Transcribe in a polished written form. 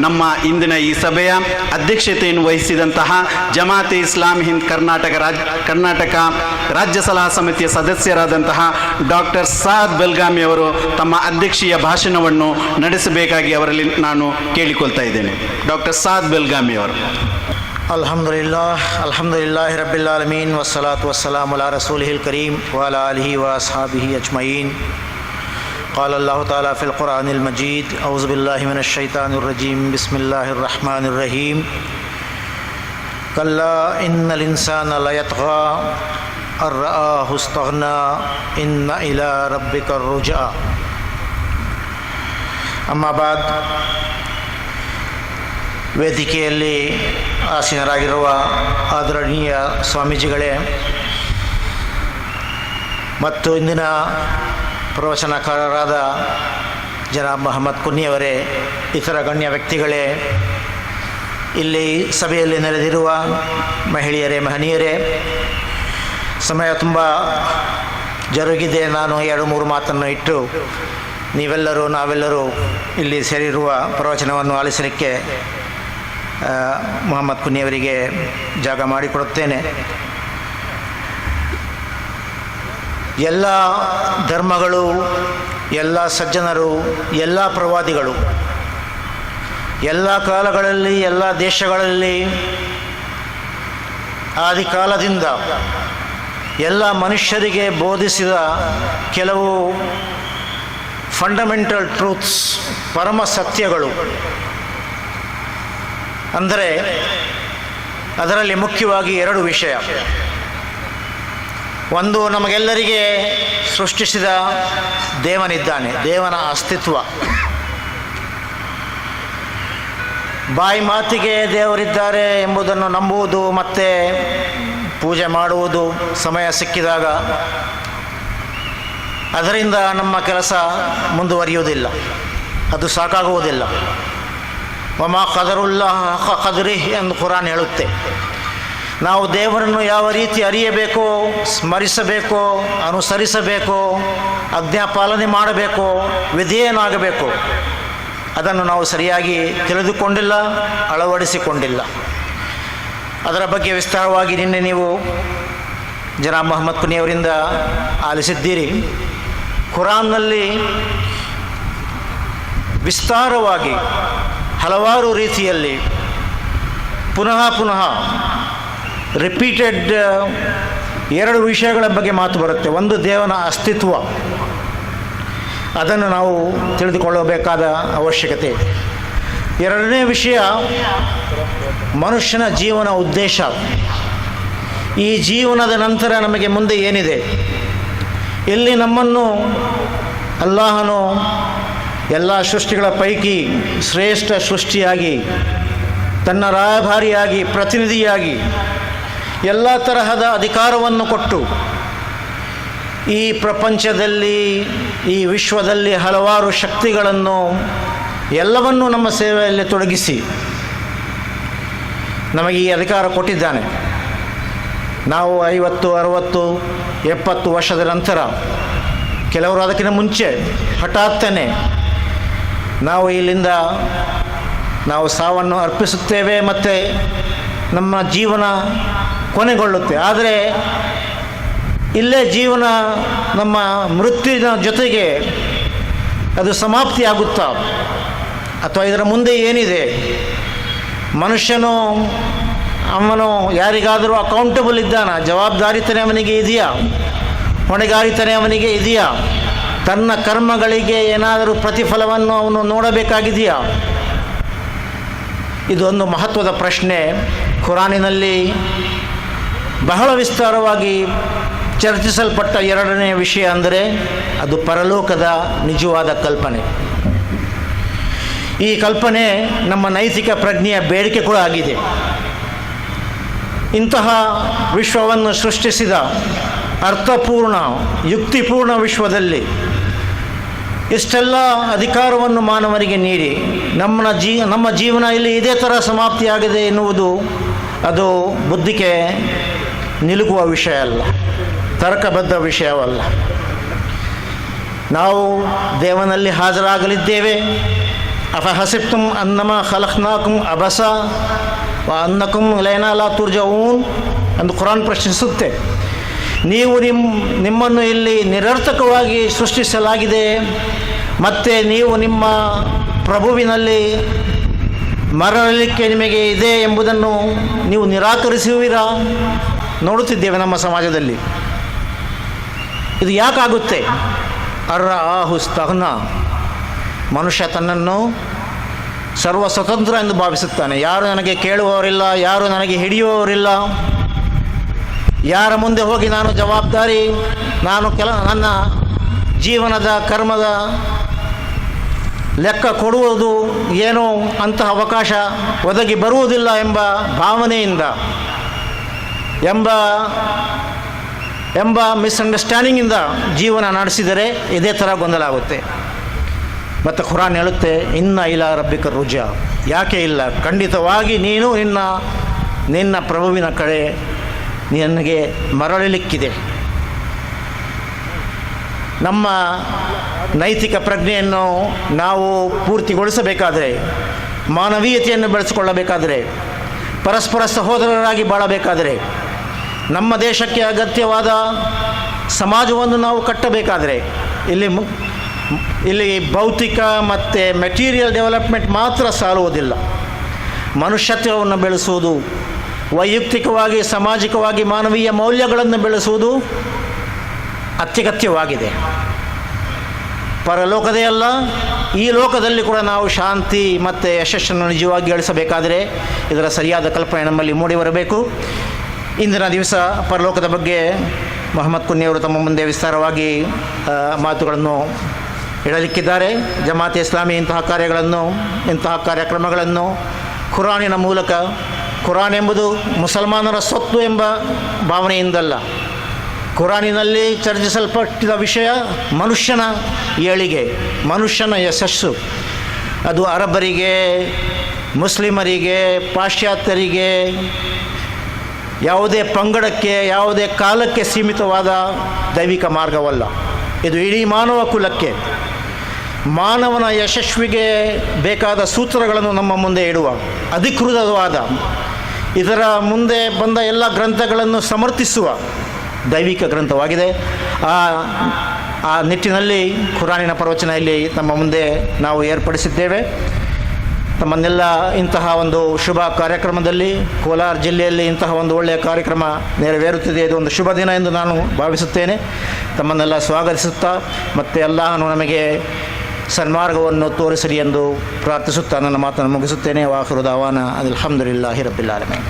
ನಮ್ಮ ಇಂದಿನ ಈ ಸಭೆಯ ಅಧ್ಯಕ್ಷತೆಯನ್ನು ವಹಿಸಿದಂತಹ ಜಮಾತೆ ಇಸ್ಲಾಮ್ ಹಿಂದ್ ಕರ್ನಾಟಕ ರಾಜ್ಯ ಸಲಹಾ ಸಮಿತಿಯ ಸದಸ್ಯರಾದಂತಹ ಡಾಕ್ಟರ್ ಸಾದ್ ಬೆಲ್ಗಾಮಿ ಅವರು ತಮ್ಮ ಅಧ್ಯಕ್ಷೀಯ ಭಾಷಣವನ್ನು ನಡೆಸಬೇಕಾಗಿ ಅವರಲ್ಲಿ ನಾನು ಕೇಳಿಕೊಳ್ತಾ ಇದ್ದೇನೆ. ಡಾಕ್ಟರ್ ಸಾದ್ ಬೆಲ್ಗಾಮಿ ಅವರು. ಅಲ್ಹಮ್ದುಲಿಲ್ಲಾಹಿ ರಬ್ಬಿಲ್ ಆಲಮೀನ್ ವಸ್ಸಲಾತು ವಸ್ಸಲಾಮು ಅಲಾ ರಸೂಲಿಹಿಲ್ ಕರೀಮ್ ವಅಲಾ ಆಲಿಹಿ ವಅಸ್ಹಾಬಿಹಿ ಅಜ್ಮഈನ್. قال الله تعالى في القرآن المجيد أعوذ بالله من الشيطان الرجيم بسم الله الرحمن الرحيم كلا إن الإنسان ليطغى أن رآه استغنى إن إلى ربك الرجعى. أما بعد, ವೇದಿಕೆಯಲ್ಲಿ ಆಸೀನರಾಗಿರುವ ಆದರಣೀಯ ಸ್ವಾಮೀಜಿಗಳೇ ಮತ್ತು ಇಂದಿನ ಪ್ರವಚನಕಾರರಾದ ಜನಾಬ್ ಮೊಹಮ್ಮದ್ ಕುನ್ನಿಯವರೇ, ಇತರ ಗಣ್ಯ ವ್ಯಕ್ತಿಗಳೇ, ಇಲ್ಲಿ ಸಭೆಯಲ್ಲಿ ನೆರೆದಿರುವ ಮಹಿಳೆಯರೇ, ಮಹನೀಯರೇ, ಸಮಯ ತುಂಬ ಜರುಗಿದೆ. ನಾನು 2-3 ಮಾತನ್ನು ಇಟ್ಟು ನಾವೆಲ್ಲರೂ ಇಲ್ಲಿ ಸೇರಿರುವ ಪ್ರವಚನವನ್ನು ಆಲಿಸಲಿಕ್ಕೆ ಮೊಹಮ್ಮದ್ ಕುನ್ನಿಯವರಿಗೆ ಜಾಗ ಮಾಡಿಕೊಡುತ್ತೇನೆ. ಎಲ್ಲ ಧರ್ಮಗಳು, ಎಲ್ಲ ಸಜ್ಜನರು, ಎಲ್ಲ ಪ್ರವಾದಿಗಳು ಎಲ್ಲ ಕಾಲಗಳಲ್ಲಿ, ಎಲ್ಲ ದೇಶಗಳಲ್ಲಿ, ಆದಿಕಾಲದಿಂದ ಎಲ್ಲ ಮನುಷ್ಯರಿಗೆ ಬೋಧಿಸಿದ ಕೆಲವು ಫಂಡಮೆಂಟಲ್ ಟ್ರೂತ್ಸ್, ಪರಮ ಸತ್ಯಗಳು. ಅಂದರೆ ಅದರಲ್ಲಿ ಮುಖ್ಯವಾಗಿ 2 ವಿಷಯ. ಒಂದು, ನಮಗೆಲ್ಲರಿಗೆ ಸೃಷ್ಟಿಸಿದ ದೇವನಿದ್ದಾನೆ, ದೇವನ ಅಸ್ತಿತ್ವ. ಬಾಯಿ ಮಾತಿಗೆ ದೇವರಿದ್ದಾರೆ ಎಂಬುದನ್ನು ನಂಬುವುದು ಮತ್ತು ಪೂಜೆ ಮಾಡುವುದು ಸಮಯ ಸಿಕ್ಕಿದಾಗ, ಅದರಿಂದ ನಮ್ಮ ಕೆಲಸ ಮುಂದುವರಿಯುವುದಿಲ್ಲ, ಅದು ಸಾಕಾಗುವುದಿಲ್ಲ. ವಮಾ ಖದರುಲ್ಲಾಹ ಹಕ್ಕ ಖದ್ರಿಹ್ ಎಂದು ಕುರಾನ್ ಹೇಳುತ್ತೆ. ನಾವು ದೇವರನ್ನು ಯಾವ ರೀತಿ ಅರಿಯಬೇಕೋ, ಸ್ಮರಿಸಬೇಕೋ, ಅನುಸರಿಸಬೇಕೋ, ಆಜ್ಞಾಪಾಲನೆ ಮಾಡಬೇಕೋ, ವಿಧೇಯನಾಗಬೇಕು, ಅದನ್ನು ನಾವು ಸರಿಯಾಗಿ ತಿಳಿದುಕೊಂಡಿಲ್ಲ, ಅಳವಡಿಸಿಕೊಂಡಿಲ್ಲ. ಅದರ ಬಗ್ಗೆ ವಿಸ್ತಾರವಾಗಿ ನಿನ್ನೆ ನೀವು ಜನಾಬ್ ಮೊಹಮ್ಮದ್ ಕುನ್ನಿಯವರಿಂದ ಆಲಿಸಿದ್ದೀರಿ. ಕುರಾನ್ನಲ್ಲಿ ವಿಸ್ತಾರವಾಗಿ ಹಲವಾರು ರೀತಿಯಲ್ಲಿ ಪುನಃ ರಿಪೀಟೆಡ್ 2 ವಿಷಯಗಳ ಬಗ್ಗೆ ಮಾತು ಬರುತ್ತೆ. ಒಂದು, ದೇವನ ಅಸ್ತಿತ್ವ, ಅದನ್ನು ನಾವು ತಿಳಿದುಕೊಳ್ಳಬೇಕಾದ ಅವಶ್ಯಕತೆ. 2ನೇ ವಿಷಯ, ಮನುಷ್ಯನ ಜೀವನ ಉದ್ದೇಶ. ಈ ಜೀವನದ ನಂತರ ನಮಗೆ ಮುಂದೆ ಏನಿದೆ, ಇಲ್ಲಿ ನಮ್ಮನ್ನು ಅಲ್ಲಾಹನು ಎಲ್ಲ ಸೃಷ್ಟಿಗಳ ಪೈಕಿ ಶ್ರೇಷ್ಠ ಸೃಷ್ಟಿಯಾಗಿ, ತನ್ನ ರಾಯಭಾರಿಯಾಗಿ, ಪ್ರತಿನಿಧಿಯಾಗಿ, ಎಲ್ಲ ತರಹದ ಅಧಿಕಾರವನ್ನು ಕೊಟ್ಟು ಈ ಪ್ರಪಂಚದಲ್ಲಿ, ಈ ವಿಶ್ವದಲ್ಲಿ ಹಲವಾರು ಶಕ್ತಿಗಳನ್ನು ಎಲ್ಲವನ್ನೂ ನಮ್ಮ ಸೇವೆಯಲ್ಲಿ ತೊಡಗಿಸಿ ನಮಗೆ ಈ ಅಧಿಕಾರ ಕೊಟ್ಟಿದ್ದಾನೆ. ನಾವು 50, 60, 70 ವರ್ಷದ ನಂತರ, ಕೆಲವರು ಅದಕ್ಕಿಂತ ಮುಂಚೆ ಹಠಾತ್ತನೆ ನಾವು ಇಲ್ಲಿಂದ ಸಾವನ್ನು ಅರ್ಪಿಸುತ್ತೇವೆ ಮತ್ತು ನಮ್ಮ ಜೀವನ ಕೊನೆಗೊಳ್ಳುತ್ತೆ. ಆದರೆ ಇಲ್ಲೇ ಜೀವನ ನಮ್ಮ ಮೃತ್ಯುವಿನ ಜೊತೆಗೆ ಅದು ಸಮಾಪ್ತಿಯಾಗುತ್ತಾ, ಅಥವಾ ಇದರ ಮುಂದೆ ಏನಿದೆ, ಮನುಷ್ಯನು ಅವನು ಯಾರಿಗಾದರೂ ಅಕೌಂಟಬಲ್ ಇದ್ದಾನ, ಜವಾಬ್ದಾರಿತನೇ ಅವನಿಗೆ ಇದೆಯಾ, ಹೊಣೆಗಾರಿತನೇ ಅವನಿಗೆ ಇದೆಯಾ, ತನ್ನ ಕರ್ಮಗಳಿಗೆ ಏನಾದರೂ ಪ್ರತಿಫಲವನ್ನು ಅವನು ನೋಡಬೇಕಾಗಿದೆಯಾ? ಇದೊಂದು ಮಹತ್ವದ ಪ್ರಶ್ನೆ. ಕುರಾನಿನಲ್ಲಿ ಬಹಳ ವಿಸ್ತಾರವಾಗಿ ಚರ್ಚಿಸಲ್ಪಟ್ಟ 2ನೇ ವಿಷಯ ಅಂದರೆ ಅದು ಪರಲೋಕದ ನಿಜವಾದ ಕಲ್ಪನೆ. ಈ ಕಲ್ಪನೆ ನಮ್ಮ ನೈತಿಕ ಪ್ರಜ್ಞೆಯ ಬೇಡಿಕೆ ಕೂಡ ಆಗಿದೆ. ಇಂತಹ ವಿಶ್ವವನ್ನು ಸೃಷ್ಟಿಸಿದ ಅರ್ಥಪೂರ್ಣ, ಯುಕ್ತಿಪೂರ್ಣ ವಿಶ್ವದಲ್ಲಿ ಇಷ್ಟೆಲ್ಲ ಅಧಿಕಾರವನ್ನು ಮಾನವನಿಗೆ ನೀಡಿ ನಮ್ಮ ಜೀವನ ಇಲ್ಲಿ ಇದೇ ಥರ ಸಮಾಪ್ತಿಯಾಗಿದೆ ಎನ್ನುವುದು ಅದು ಬುದ್ಧಿಗೆ ನಿಲುಕುವ ವಿಷಯ ಅಲ್ಲ, ತರ್ಕಬದ್ಧ ವಿಷಯವಲ್ಲ. ನಾವು ದೇವನಲ್ಲಿ ಹಾಜರಾಗಲಿದ್ದೇವೆ, ಅಫಹಸಿಬ್ತುಮ್ ಅನ್ನಮಾ ಖಲಕ್ನಾಕುಂ ಅಬಸ ವ ಅನ್ನಕುಂ ಇಲೈನಾ ಲಾ ತುರ್ಜഊನ್ ಎಂದು ಕುರಾನ್ ಪ್ರಶ್ನಿಸುತ್ತೆ. ನೀವು ನಿಮ್ಮನ್ನು ಇಲ್ಲಿ ನಿರರ್ಥಕವಾಗಿ ಸೃಷ್ಟಿಸಲಾಗಿದೆ, ಮತ್ತು ನೀವು ನಿಮ್ಮ ಪ್ರಭುವಿನಲ್ಲಿ ಮರಳಲಿಕ್ಕೆ ನಿಮಗೆ ಇದೆ ಎಂಬುದನ್ನು ನೀವು ನಿರಾಕರಿಸುವಿರಾ? ನೋಡುತ್ತಿದ್ದೇವೆ ನಮ್ಮ ಸಮಾಜದಲ್ಲಿ. ಇದು ಯಾಕಾಗುತ್ತೆ? ಅರ್ರಾಹುಸ್ತಗ್ನ, ಮನುಷ್ಯ ತನ್ನನ್ನು ಸರ್ವ ಸ್ವತಂತ್ರ ಎಂದು ಭಾವಿಸುತ್ತಾನೆ. ಯಾರು ನನಗೆ ಕೇಳುವವರಿಲ್ಲ, ಯಾರು ನನಗೆ ಹಿಡಿಯುವವರಿಲ್ಲ, ಯಾರ ಮುಂದೆ ಹೋಗಿ ನಾನು ಜವಾಬ್ದಾರಿ, ನಾನು ನನ್ನ ಜೀವನದ ಕರ್ಮದ ಲೆಕ್ಕ ಕೊಡುವುದು ಏನೋ ಅಂತಹ ಅವಕಾಶ ಒದಗಿ ಬರುವುದಿಲ್ಲ ಎಂಬ ಭಾವನೆಯಿಂದ ಎಂಬ ಮಿಸ್ಅಂಡರ್ಸ್ಟ್ಯಾಂಡಿಂಗಿಂದ ಜೀವನ ನಡೆಸಿದರೆ ಇದೇ ಥರ ಗೊಂದಲ ಆಗುತ್ತೆ. ಮತ್ತು ಖುರಾನ್ ಹೇಳುತ್ತೆ, ಇನ್ನ ಇಲಾ ರಬ್ಬಿಕ ರುಜಾ, ಯಾಕೆ ಇಲ್ಲ, ಖಂಡಿತವಾಗಿ ನೀನು ನಿನ್ನ ಪ್ರಭುವಿನ ಕಡೆ ನಿನಗೆ ಮರಳಲಿಕ್ಕಿದೆ. ನಮ್ಮ ನೈತಿಕ ಪ್ರಜ್ಞೆಯನ್ನು ನಾವು ಪೂರ್ತಿಗೊಳಿಸಬೇಕಾದರೆ, ಮಾನವೀಯತೆಯನ್ನು ಬೆಳೆಸಿಕೊಳ್ಳಬೇಕಾದರೆ, ಪರಸ್ಪರ ಸಹೋದರರಾಗಿ ಬಾಳಬೇಕಾದರೆ, ನಮ್ಮ ದೇಶಕ್ಕೆ ಅಗತ್ಯವಾದ ಸಮಾಜವನ್ನು ನಾವು ಕಟ್ಟಬೇಕಾದರೆ ಇಲ್ಲಿ ಭೌತಿಕ ಮತ್ತು ಮೆಟೀರಿಯಲ್ ಡೆವಲಪ್ಮೆಂಟ್ ಮಾತ್ರ ಸಾಲುವುದಿಲ್ಲ. ಮನುಷ್ಯತ್ವವನ್ನು ಬೆಳೆಸುವುದು, ವೈಯಕ್ತಿಕವಾಗಿ ಸಾಮಾಜಿಕವಾಗಿ ಮಾನವೀಯ ಮೌಲ್ಯಗಳನ್ನು ಬೆಳೆಸುವುದು ಅತ್ಯಗತ್ಯವಾಗಿದೆ. ಪರಲೋಕದೇ ಅಲ್ಲ, ಈ ಲೋಕದಲ್ಲಿ ಕೂಡ ನಾವು ಶಾಂತಿ ಮತ್ತು ಯಶಸ್ಸನ್ನು ನಿಜವಾಗಿ ಗಳಿಸಬೇಕಾದರೆ ಇದರ ಸರಿಯಾದ ಕಲ್ಪನೆ ನಮ್ಮಲ್ಲಿ ಮೂಡಿ ಬರಬೇಕು. ಇಂದಿನ ದಿವಸ ಪರಲೋಕದ ಬಗ್ಗೆ ಮೊಹಮ್ಮದ್ ಕುನ್ನಿಯವರು ತಮ್ಮ ಮುಂದೆ ವಿಸ್ತಾರವಾಗಿ ಮಾತುಗಳನ್ನು ಇಡಲಿಕ್ಕಿದ್ದಾರೆ. ಜಮಾತೆ ಇಸ್ಲಾಮಿ ಇಂತಹ ಕಾರ್ಯಕ್ರಮಗಳನ್ನು ಖುರಾನಿನ ಮೂಲಕ, ಖುರಾನ್ ಎಂಬುದು ಮುಸಲ್ಮಾನರ ಸ್ವತ್ತು ಎಂಬ ಭಾವನೆಯಿಂದಲ್ಲ, ಖುರಾನಿನಲ್ಲಿ ಚರ್ಚಿಸಲ್ಪಟ್ಟಿದ ವಿಷಯ ಮನುಷ್ಯನ ಏಳಿಗೆ, ಮನುಷ್ಯನ ಯಶಸ್ಸು. ಅದು ಅರಬ್ಬರಿಗೆ, ಮುಸ್ಲಿಮರಿಗೆ, ಪಾಶ್ಚಾತ್ಯರಿಗೆ, ಯಾವುದೇ ಪಂಗಡಕ್ಕೆ, ಯಾವುದೇ ಕಾಲಕ್ಕೆ ಸೀಮಿತವಾದ ದೈವಿಕ ಮಾರ್ಗವಲ್ಲ. ಇದು ಇಡೀ ಮಾನವ ಕುಲಕ್ಕೆ, ಮಾನವನ ಯಶಸ್ವಿಗೆ ಬೇಕಾದ ಸೂತ್ರಗಳನ್ನು ನಮ್ಮ ಮುಂದೆ ಇಡುವ ಅಧಿಕೃತವಾದ, ಇದರ ಮುಂದೆ ಬಂದ ಎಲ್ಲ ಗ್ರಂಥಗಳನ್ನು ಸಮರ್ಥಿಸುವ ದೈವಿಕ ಗ್ರಂಥವಾಗಿದೆ. ಆ ನಿಟ್ಟಿನಲ್ಲಿ ಖುರಾನಿನ ಪ್ರವಚನ ಇಲ್ಲಿ ನಮ್ಮ ಮುಂದೆ ನಾವು ಏರ್ಪಡಿಸಿದ್ದೇವೆ. ತಮ್ಮನ್ನೆಲ್ಲ ಇಂತಹ ಒಂದು ಶುಭ ಕಾರ್ಯಕ್ರಮದಲ್ಲಿ, ಕೋಲಾರ ಜಿಲ್ಲೆಯಲ್ಲಿ ಇಂತಹ ಒಂದು ಒಳ್ಳೆಯ ಕಾರ್ಯಕ್ರಮ ನೆರವೇರುತ್ತಿದೆ. ಇದು ಒಂದು ಶುಭ ದಿನ ಎಂದು ನಾನು ಭಾವಿಸುತ್ತೇನೆ. ತಮ್ಮನ್ನೆಲ್ಲ ಸ್ವಾಗತಿಸುತ್ತಾ ಮತ್ತು ಅಲ್ಲಾಹನು ನಮಗೆ ಸನ್ಮಾರ್ಗವನ್ನು ತೋರಿಸಲಿ ಎಂದು ಪ್ರಾರ್ಥಿಸುತ್ತಾ ನನ್ನ ಮಾತನ್ನು ಮುಗಿಸುತ್ತೇನೆ. ವಾಖಿರು ದಾವಾನ ಅಲ್ಹಮ್ದುಲಿಲ್ಲಾಹಿ ರಬ್ಬಿಲ್ ಆಲಮೀನ್.